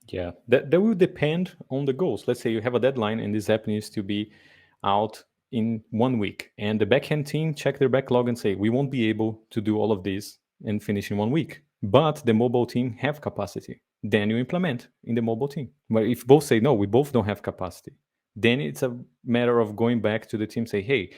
Yeah, that will depend on the goals. Let's say you have a deadline and this app needs to be out in 1 week, and the backend team check their backlog and say we won't be able to do all of this and finish in 1 week. But the mobile team have capacity. Then you implement in the mobile team. But if both say no, we both don't have capacity, then it's a matter of going back to the team, say, hey,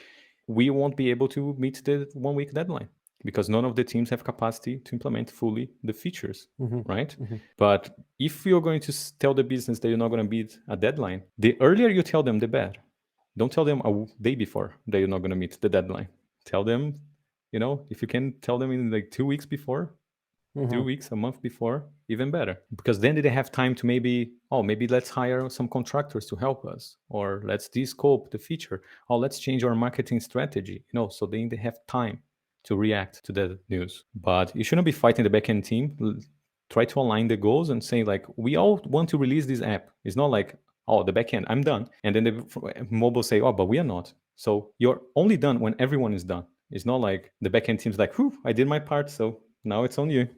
we won't be able to meet the 1 week deadline because none of the teams have capacity to implement fully the features, Mm-hmm. right? Mm-hmm. But if you're going to tell the business that you're not going to meet a deadline, the earlier you tell them, the better. Don't tell them a day before that you're not going to meet the deadline. Tell them, if you can tell them in like 2 weeks before, Mm-hmm. 2 weeks, a month before, even better. Because then they have time to maybe let's hire some contractors to help us, or let's descope the feature, or let's change our marketing strategy, so then they have time to react to the news. But you shouldn't be fighting the backend team. Try to align the goals and say, like, we all want to release this app. It's not like, oh, the backend, I'm done. And then the mobile say, oh, but we are not. So you're only done when everyone is done. It's not like the backend team's like, whew, I did my part, so now it's on you.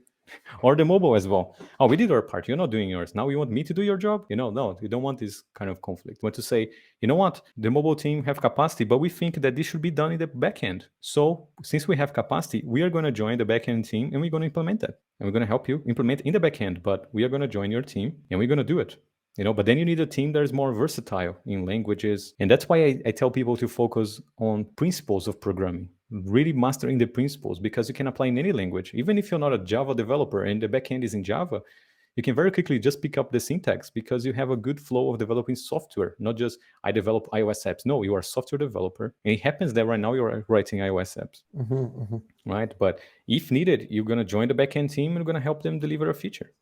Or the mobile as well. Oh, we did our part. You're not doing yours. Now you want me to do your job? No, you don't want this kind of conflict. You want to say, you know what? The mobile team have capacity, but we think that this should be done in the backend. So since we have capacity, we are going to join the backend team and we're going to implement that. And we're going to help you implement in the backend, but we are going to join your team and we're going to do it. But then you need a team that is more versatile in languages. And that's why I tell people to focus on principles of programming, really mastering the principles, because you can apply in any language. Even if you're not a Java developer and the backend is in Java, you can very quickly just pick up the syntax because you have a good flow of developing software, not just I develop iOS apps. No, you are a software developer. And it happens that right now you're writing iOS apps, Mm-hmm. Mm-hmm. right? But if needed, you're going to join the backend team and you're going to help them deliver a feature.